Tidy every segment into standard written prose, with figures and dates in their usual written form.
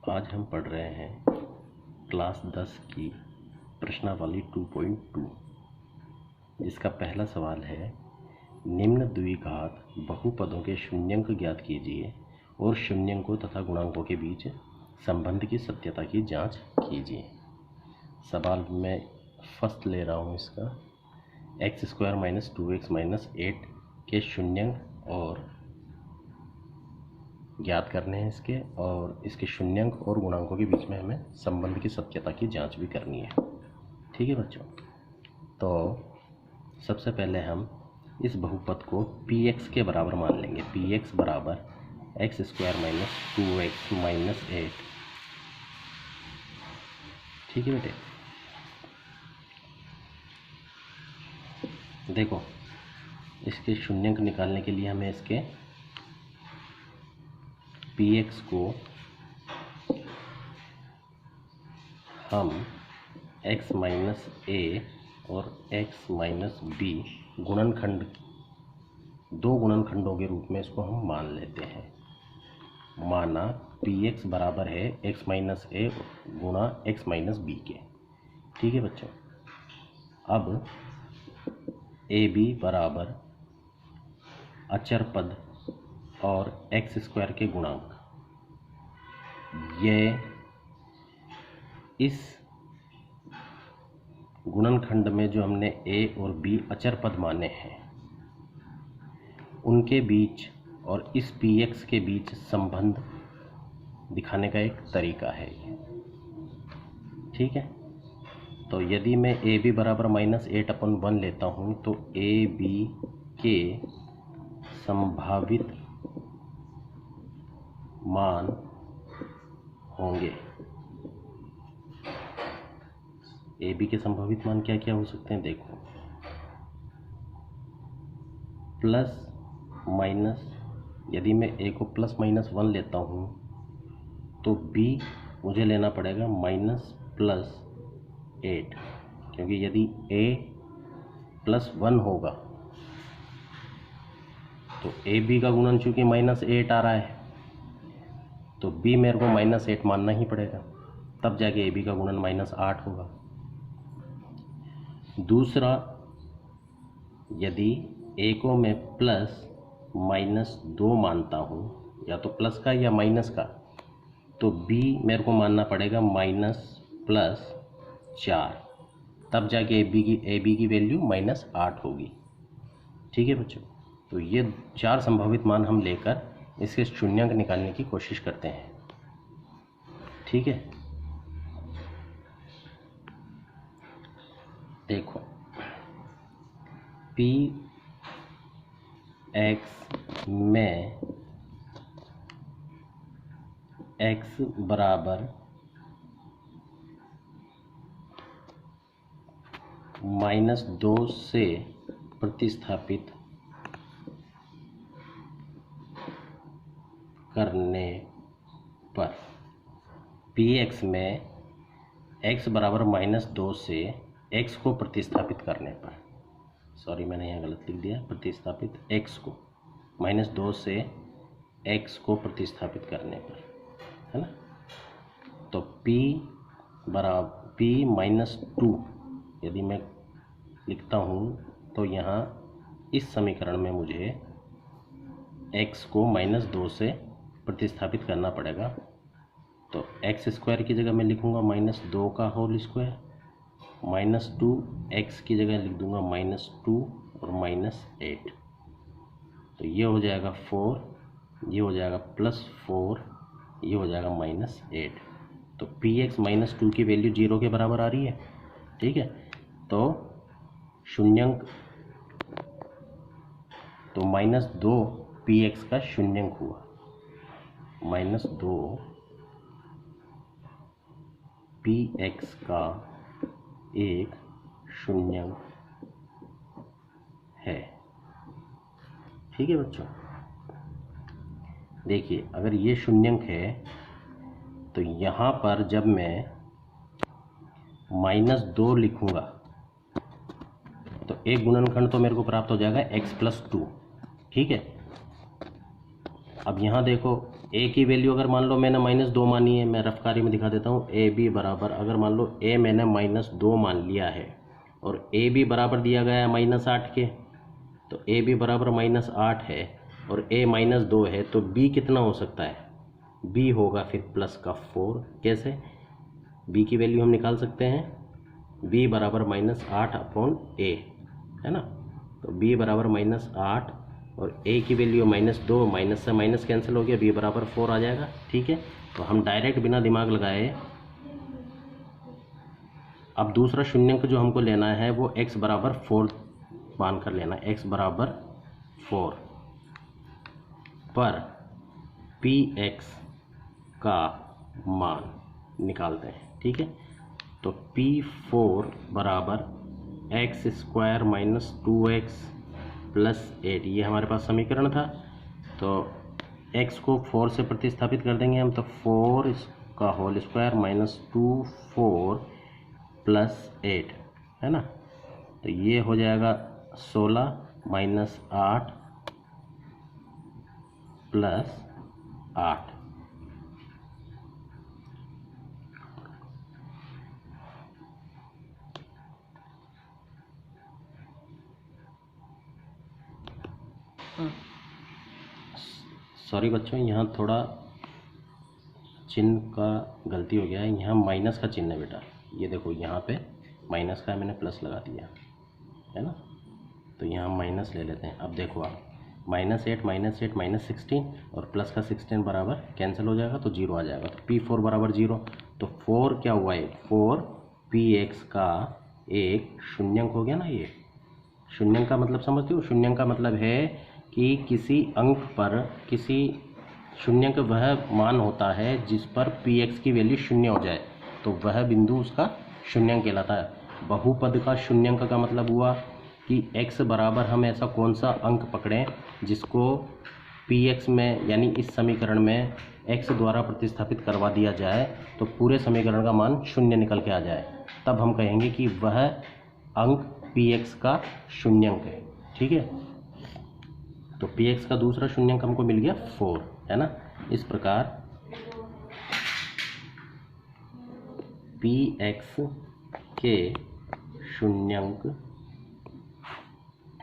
आज हम पढ़ रहे हैं क्लास 10 की प्रश्नावली 2.2, जिसका पहला सवाल है निम्न द्विघात बहुपदों के शून्यंक ज्ञात कीजिए और शून्यंकों तथा गुणांकों के बीच संबंध की सत्यता की जांच कीजिए। सवाल में फर्स्ट ले रहा हूँ इसका x² - 2x - 8 के शून्यंक और ज्ञात करने हैं इसके, और इसके शून्यंक और गुणांकों के बीच में हमें संबंध की सत्यता की जांच भी करनी है। ठीक है बच्चों, तो सबसे पहले हम इस बहुपद को px के बराबर मान लेंगे। px बराबर x² - 2x - 8। ठीक है बेटे, देखो इसके शून्यंक निकालने के लिए हमें इसके px को हम x - a और x - b गुणनखंड, दो गुणनखंडों के रूप में इसको हम मान लेते हैं। माना px बराबर है x - a गुणा x - b के। ठीक है बच्चों, अब ab बराबर अचर पद और x² के गुणांक, ये इस गुणनखंड में जो हमने a और b अचर पद माने हैं उनके बीच और इस px के बीच संबंध दिखाने का एक तरीका है ये। ठीक है, तो यदि मैं ab बराबर -8/1 लेता हूँ तो ab के संभावित मान होंगे। ab के संभावित मान क्या क्या हो सकते हैं, देखो प्लस माइनस, यदि मैं a को +-1 लेता हूँ तो b मुझे लेना पड़ेगा -+8, क्योंकि यदि a +1 होगा तो ab का गुणन चूंकि -8 आ रहा है तो b मेरे को -8 मानना ही पड़ेगा, तब जाके ab का गुणन -8 होगा। दूसरा, यदि a को मैं +-2 मानता हूँ, या तो प्लस का या माइनस का, तो b मेरे को मानना पड़ेगा -+4, तब जाके ab की वैल्यू -8 होगी। ठीक है बच्चों, तो ये 4 संभावित मान हम लेकर इसके शून्यंक निकालने की कोशिश करते हैं। ठीक है, देखो px में x बराबर -2 से प्रतिस्थापित करने पर, px में x बराबर -2 से x को प्रतिस्थापित करने पर, सॉरी मैंने यहाँ गलत लिख दिया, प्रतिस्थापित x को -2 से x को प्रतिस्थापित करने पर, है ना। तो p बराबर p-2 यदि मैं लिखता हूँ तो यहाँ इस समीकरण में मुझे x को -2 से प्रतिस्थापित करना पड़ेगा। तो x² की जगह मैं लिखूँगा -2 का होल स्क्वायर, -2 x की जगह लिख दूंगा -2 और -8, तो ये हो जाएगा 4, ये हो जाएगा +4, ये हो जाएगा -8। तो px -2 की वैल्यू 0 के बराबर आ रही है। ठीक है, तो शून्यंक, तो -2 px का शून्यंक हुआ, -2 px का एक शून्यंक है। ठीक है बच्चों, देखिए अगर ये शून्यंक है तो यहाँ पर जब मैं -2 लिखूँगा तो एक गुणनखंड तो मेरे को प्राप्त हो जाएगा x + 2। ठीक है, अब यहाँ देखो ए की वैल्यू अगर मान लो मैंने -2 मानी है, मैं रफकारी में दिखा देता हूँ। ए बी बराबर, अगर मान लो ए मैंने -2 मान लिया है और ए बी बराबर दिया गया है -8 के, तो ए बी बराबर -8 है और ए -2 है, तो बी कितना हो सकता है? बी होगा फिर +4। कैसे? बी की वैल्यू हम निकाल सकते हैं, बी बराबर -8/a, है ना। तो बी बराबर -8 और ए की वैल्यू -2, माइनस से माइनस कैंसिल हो गया, बी बराबर 4 आ जाएगा। ठीक है, तो हम डायरेक्ट बिना दिमाग लगाए अब दूसरा शून्यंक जो हमको लेना है वो x बराबर 4 मान कर लेना है। x बराबर 4 पर px का मान निकालते हैं। ठीक है, तो p4 बराबर x² - 2x + 8, ये हमारे पास समीकरण था। तो x को 4 से प्रतिस्थापित कर देंगे हम, तो 4 का होल स्क्वायर -2 4 + 8, है ना। तो ये हो जाएगा 16 - 8 + 8। सॉरी बच्चों, यहाँ थोड़ा चिन्ह का गलती हो गया है, यहाँ माइनस का चिन्ह है बेटा। ये देखो यहाँ पे माइनस का है, मैंने प्लस लगा दिया, है ना। तो यहाँ माइनस ले लेते हैं। अब देखो आप, -8 -16 और प्लस का 16 बराबर कैंसिल हो जाएगा, तो 0 आ जाएगा। तो p4 बराबर 0। तो 4 क्या हुआ है? 4 px का एक शून्यंक हो गया ना। ये शून्यंक का मतलब समझते हो? शून्यंक का मतलब है कि किसी अंक पर, किसी शून्यंक वह मान होता है जिस पर px की वैल्यू 0 हो जाए, तो वह बिंदु उसका शून्यंक कहलाता है। बहुपद का शून्यंक का मतलब हुआ कि x बराबर हम ऐसा कौन सा अंक पकड़ें जिसको px में, यानी इस समीकरण में x द्वारा प्रतिस्थापित करवा दिया जाए तो पूरे समीकरण का मान 0 निकल के आ जाए, तब हम कहेंगे कि वह अंक px का शून्यंक है। ठीक है, तो px का दूसरा शून्यंक हमको मिल गया 4, है ना। इस प्रकार px के शून्यंक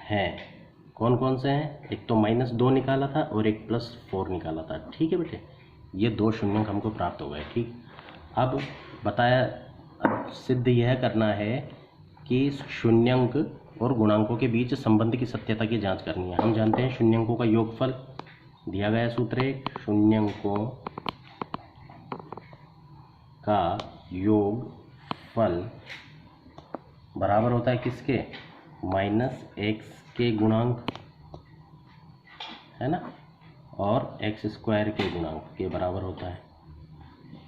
हैं, कौन कौन से हैं? एक तो -2 निकाला था और एक +4 निकाला था। ठीक है बेटे, ये 2 शून्यंक हमको प्राप्त हो गए। ठीक, अब बताया, अब सिद्ध यह करना है कि शून्यंक और गुणांकों के बीच संबंध की सत्यता की जांच करनी है। हम जानते हैं शून्यंकों का योगफल दिया गया है, सूत्र है शून्यंकों का योगफल बराबर होता है किसके? -x के गुणांक, है ना, और x² के गुणांक के बराबर होता है।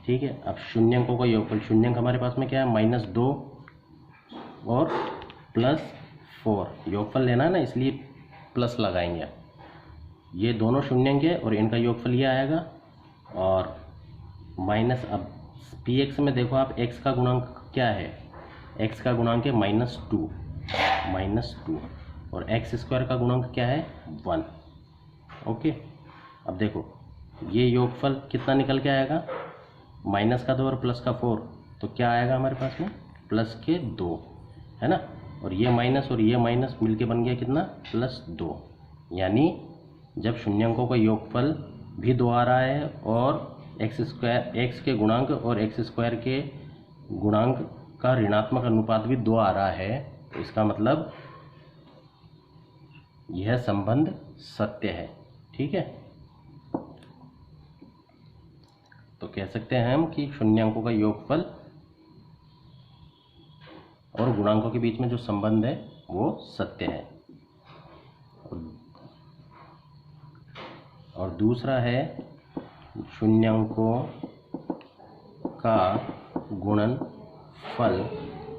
ठीक है, अब शून्यंकों का योगफल, शून्यंक हमारे पास में क्या है? -2 और +4, योगफल लेना है ना, इसलिए प्लस लगाएंगे। ये दोनों शून्यंक है और इनका योगफल ये आएगा, और माइनस, अब px में देखो आप, x का गुणांक क्या है? x का गुणांक है -2 और x² का गुणांक क्या है? 1। ओके, अब देखो ये योगफल कितना निकल के आएगा? -2 और +4, तो क्या आएगा हमारे पास में? +2, है ना। और ये माइनस मिलके बन गया कितना? +2। यानी जब शून्यंकों का योगफल भी 2 आ रहा है और x के गुणांक और x² के गुणांक का ऋणात्मक अनुपात भी 2 आ रहा है, तो इसका मतलब यह संबंध सत्य है। ठीक है, तो कह सकते हैं हम कि शून्यंकों का योगफल और गुणांकों के बीच में जो संबंध है वो सत्य है। और दूसरा है शून्यंकों का गुणनफल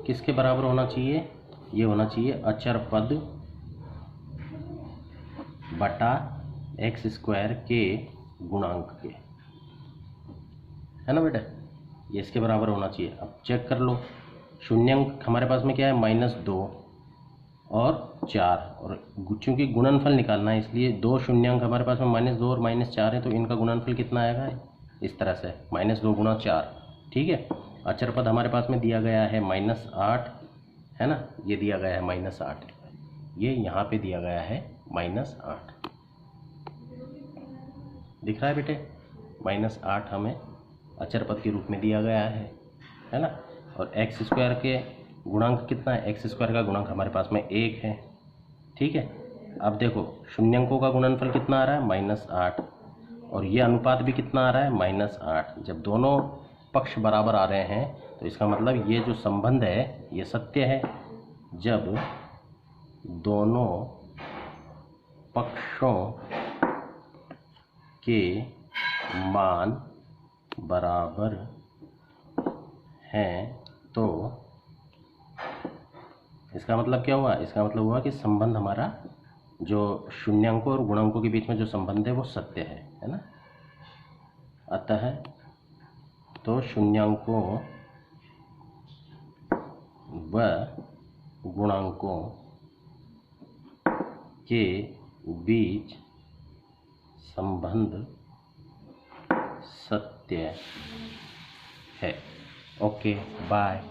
किसके बराबर होना चाहिए? ये होना चाहिए अचर पद बटा x² के गुणांक के, है ना बेटा, ये इसके बराबर होना चाहिए। अब चेक कर लो, शून्यंक हमारे पास में क्या है? -2 और 4, और चूँकि गुणनफल निकालना है इसलिए 2 शून्यांक हमारे पास में -2 और -4 है, तो इनका गुणनफल कितना आएगा इस तरह से -2 गुणा 4। ठीक है। अचर पद हमारे पास में दिया गया है -8 है ना, ये दिया गया है -8, ये यहाँ पे दिया गया है -8, दिख रहा है बेटे, -8 हमें अचर पद के रूप में दिया गया है ना। और एक्स स्क्वायर के गुणांक कितना है, एक्स स्क्वायर का गुणांक हमारे पास में 1 है। ठीक है। अब देखो शून्यंकों का गुणनफल कितना आ रहा है -8, और ये अनुपात भी कितना आ रहा है -8। जब दोनों पक्ष बराबर आ रहे हैं तो इसका मतलब ये जो संबंध है ये सत्य है। जब दोनों पक्षों के मान बराबर हैं तो इसका मतलब क्या हुआ, इसका मतलब हुआ कि संबंध हमारा जो शून्यांकों और गुणांकों के बीच में जो संबंध है वो सत्य है ना। अतः तो शून्यांकों व गुणांकों के बीच संबंध सत्य है। Okay bye.